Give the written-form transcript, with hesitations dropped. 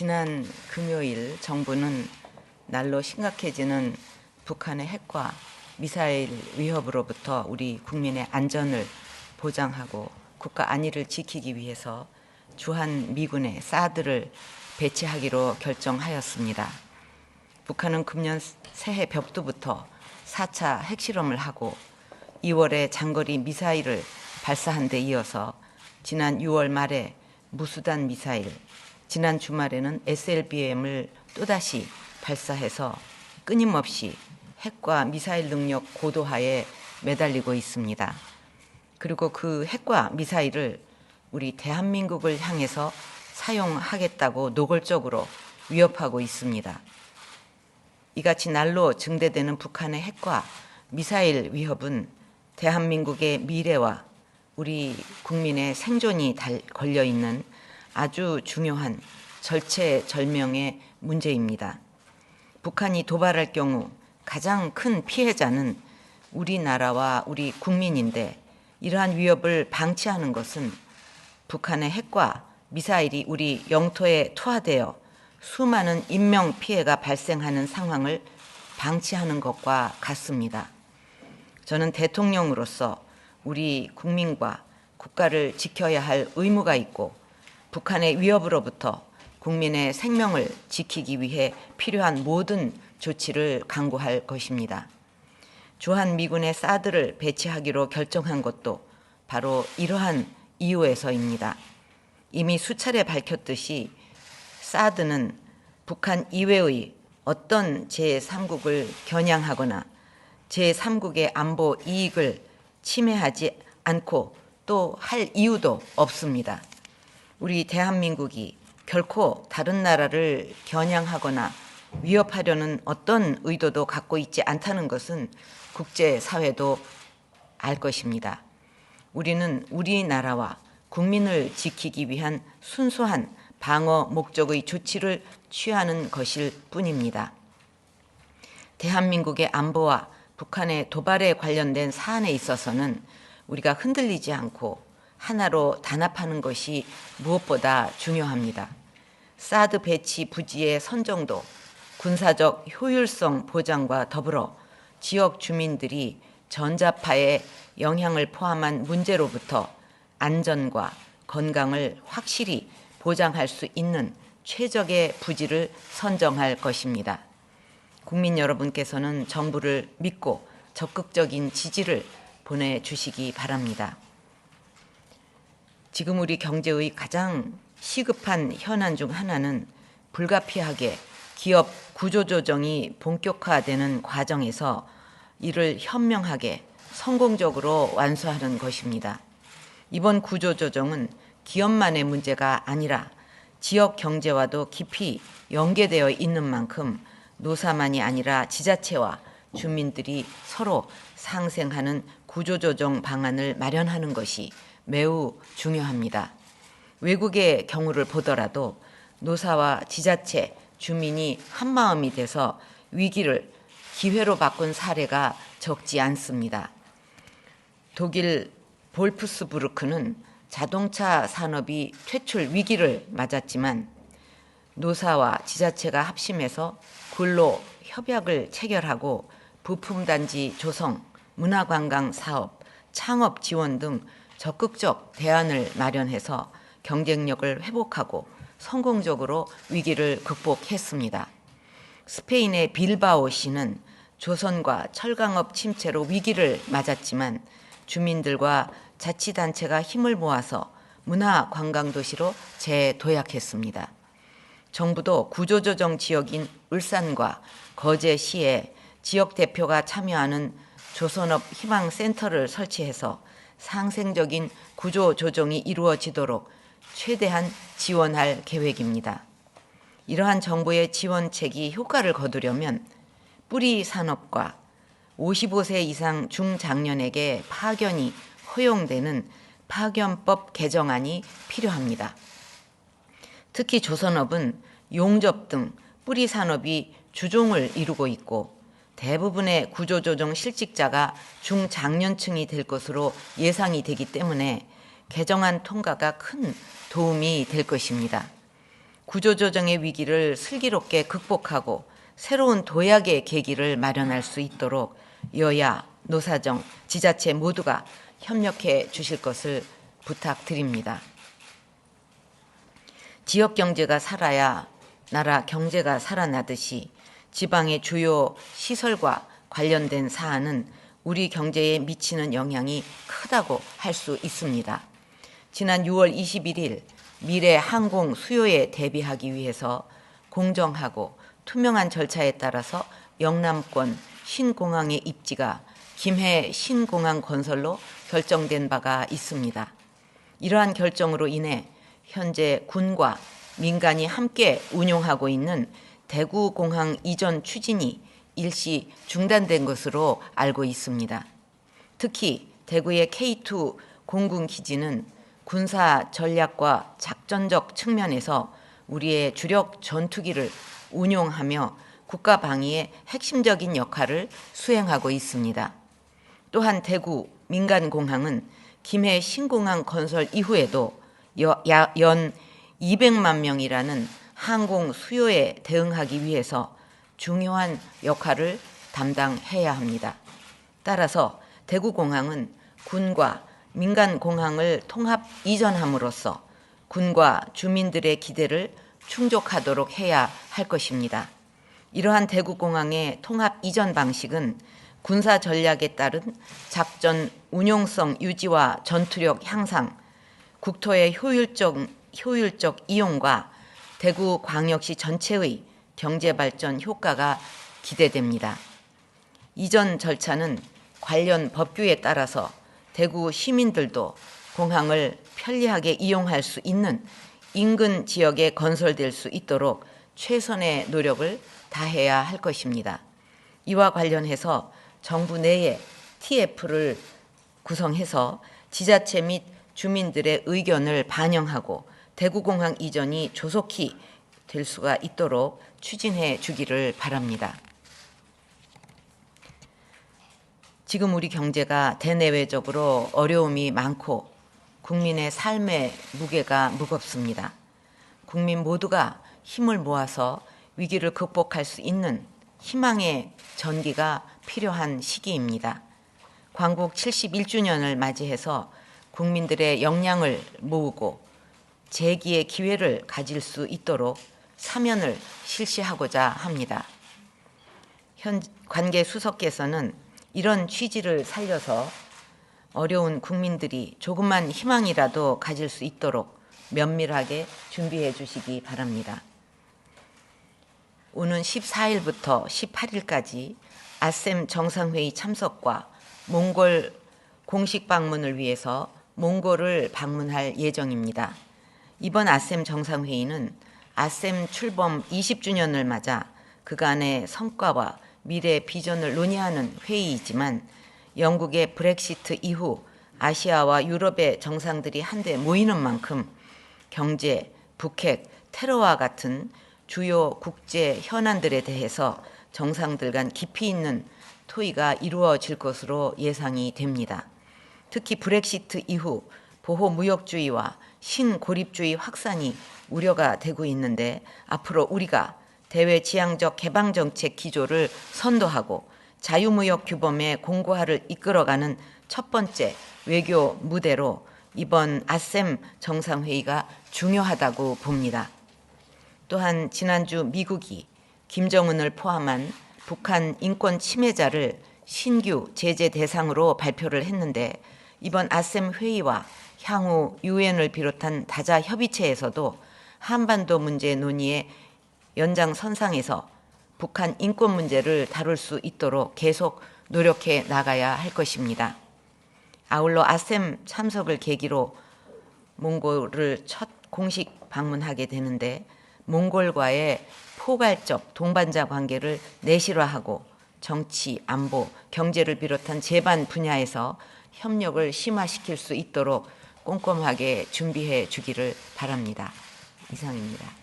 지난 금요일 정부는 날로 심각해지는 북한의 핵과 미사일 위협으로부터 우리 국민의 안전을 보장하고 국가 안위를 지키기 위해서 주한 미군의 사드를 배치하기로 결정하였습니다. 북한은 금년 새해 벽두부터 4차 핵실험을 하고 2월에 장거리 미사일을 발사한 데 이어서 지난 6월 말에 무수단 미사일, 지난 주말에는 SLBM을 또다시 발사해서 끊임없이 핵과 미사일 능력 고도화에 매달리고 있습니다. 그리고 그 핵과 미사일을 우리 대한민국을 향해서 사용하겠다고 노골적으로 위협하고 있습니다. 이같이 날로 증대되는 북한의 핵과 미사일 위협은 대한민국의 미래와 우리 국민의 생존이 걸려있는 아주 중요한 절체절명의 문제입니다. 북한이 도발할 경우 가장 큰 피해자는 우리나라와 우리 국민인데, 이러한 위협을 방치하는 것은 북한의 핵과 미사일이 우리 영토에 투하되어 수많은 인명 피해가 발생하는 상황을 방치하는 것과 같습니다. 저는 대통령으로서 우리 국민과 국가를 지켜야 할 의무가 있고, 북한의 위협으로부터 국민의 생명을 지키기 위해 필요한 모든 조치를 강구할 것입니다. 주한 미군의 사드를 배치하기로 결정한 것도 바로 이러한 이유에서입니다. 이미 수차례 밝혔듯이 사드는 북한 이외의 어떤 제3국을 겨냥하거나 제3국의 안보 이익을 침해하지 않고 또 할 이유도 없습니다. 우리 대한민국이 결코 다른 나라를 겨냥하거나 위협하려는 어떤 의도도 갖고 있지 않다는 것은 국제사회도 알 것입니다. 우리는 우리나라와 국민을 지키기 위한 순수한 방어 목적의 조치를 취하는 것일 뿐입니다. 대한민국의 안보와 북한의 도발에 관련된 사안에 있어서는 우리가 흔들리지 않고 하나로 단합하는 것이 무엇보다 중요합니다. 사드 배치 부지의 선정도 군사적 효율성 보장과 더불어 지역 주민들이 전자파의 영향을 포함한 문제로부터 안전과 건강을 확실히 보장할 수 있는 최적의 부지를 선정할 것입니다. 국민 여러분께서는 정부를 믿고 적극적인 지지를 보내주시기 바랍니다. 지금 우리 경제의 가장 시급한 현안 중 하나는 불가피하게 기업 구조조정이 본격화되는 과정에서 이를 현명하게 성공적으로 완수하는 것입니다. 이번 구조조정은 기업만의 문제가 아니라 지역 경제와도 깊이 연계되어 있는 만큼 노사만이 아니라 지자체와 주민들이 서로 상생하는 구조조정 방안을 마련하는 것이 매우 중요합니다. 외국의 경우를 보더라도 노사와 지자체, 주민이 한마음이 돼서 위기를 기회로 바꾼 사례가 적지 않습니다. 독일 볼프스부르크는 자동차 산업이 퇴출 위기를 맞았지만 노사와 지자체가 합심해서 근로 협약을 체결하고 부품단지 조성, 문화관광 사업, 창업 지원 등 적극적 대안을 마련해서 경쟁력을 회복하고 성공적으로 위기를 극복했습니다. 스페인의 빌바오시는 조선과 철강업 침체로 위기를 맞았지만 주민들과 자치단체가 힘을 모아서 문화관광도시로 재도약했습니다. 정부도 구조조정 지역인 울산과 거제시에 지역 대표가 참여하는 조선업 희망센터를 설치해서 상생적인 구조조정이 이루어지도록 최대한 지원할 계획입니다. 이러한 정부의 지원책이 효과를 거두려면 뿌리 산업과 55세 이상 중장년에게 파견이 허용되는 파견법 개정안이 필요합니다. 특히 조선업은 용접 등 뿌리 산업이 주종을 이루고 있고 대부분의 구조조정 실직자가 중장년층이 될 것으로 예상이 되기 때문에 개정안 통과가 큰 도움이 될 것입니다. 구조조정의 위기를 슬기롭게 극복하고 새로운 도약의 계기를 마련할 수 있도록 여야, 노사정, 지자체 모두가 협력해 주실 것을 부탁드립니다. 지역 경제가 살아야 나라 경제가 살아나듯이 지방의 주요 시설과 관련된 사안은 우리 경제에 미치는 영향이 크다고 할 수 있습니다. 지난 6월 21일 미래 항공 수요에 대비하기 위해서 공정하고 투명한 절차에 따라서 영남권 신공항의 입지가 김해 신공항 건설로 결정된 바가 있습니다. 이러한 결정으로 인해 현재 군과 민간이 함께 운용하고 있는 대구공항 이전 추진이 일시 중단된 것으로 알고 있습니다. 특히 대구의 K2 공군기지는 군사 전략과 작전적 측면에서 우리의 주력 전투기를 운용하며 국가 방위의 핵심적인 역할을 수행하고 있습니다. 또한 대구 민간공항은 김해 신공항 건설 이후에도 연 200만 명이라는 항공 수요에 대응하기 위해서 중요한 역할을 담당해야 합니다. 따라서 대구공항은 군과 민간공항을 통합 이전함으로써 군과 주민들의 기대를 충족하도록 해야 할 것입니다. 이러한 대구공항의 통합 이전 방식은 군사 전략에 따른 작전 운용성 유지와 전투력 향상, 국토의 효율적 이용과 대구광역시 전체의 경제발전 효과가 기대됩니다. 이전 절차는 관련 법규에 따라서 대구 시민들도 공항을 편리하게 이용할 수 있는 인근 지역에 건설될 수 있도록 최선의 노력을 다해야 할 것입니다. 이와 관련해서 정부 내에 TF를 구성해서 지자체 및 주민들의 의견을 반영하고 대구공항 이전이 조속히 될 수가 있도록 추진해 주기를 바랍니다. 지금 우리 경제가 대내외적으로 어려움이 많고 국민의 삶의 무게가 무겁습니다. 국민 모두가 힘을 모아서 위기를 극복할 수 있는 희망의 전기가 필요한 시기입니다. 광국 71주년을 맞이해서 국민들의 역량을 모으고 재기의 기회를 가질 수 있도록 사면을 실시하고자 합니다. 현 관계 수석께서는 이런 취지를 살려서 어려운 국민들이 조금만 희망이라도 가질 수 있도록 면밀하게 준비해 주시기 바랍니다. 오는 14일부터 18일까지 아셈 정상회의 참석과 몽골 공식 방문을 위해서 몽골을 방문할 예정입니다. 이번 아셈 정상회의는 아셈 출범 20주년을 맞아 그간의 성과와 미래 비전을 논의하는 회의이지만 영국의 브렉시트 이후 아시아와 유럽의 정상들이 한데 모이는 만큼 경제, 북핵, 테러와 같은 주요 국제 현안들에 대해서 정상들 간 깊이 있는 토의가 이루어질 것으로 예상이 됩니다. 특히 브렉시트 이후 보호무역주의와 신고립주의 확산이 우려가 되고 있는데 앞으로 우리가 대외지향적 개방정책 기조를 선도하고 자유무역 규범의 공고화를 이끌어가는 첫 번째 외교 무대로 이번 아셈 정상회의가 중요하다고 봅니다. 또한 지난주 미국이 김정은을 포함한 북한 인권 침해자를 신규 제재 대상으로 발표를 했는데 이번 아셈 회의와 향후 유엔을 비롯한 다자 협의체에서도 한반도 문제 논의의 연장선상에서 북한 인권 문제를 다룰 수 있도록 계속 노력해 나가야 할 것입니다. 아울러 아셈 참석을 계기로 몽골을 첫 공식 방문하게 되는데 몽골과의 포괄적 동반자 관계를 내실화하고 정치, 안보, 경제를 비롯한 제반 분야에서 협력을 심화시킬 수 있도록 꼼꼼하게 준비해 주기를 바랍니다. 이상입니다.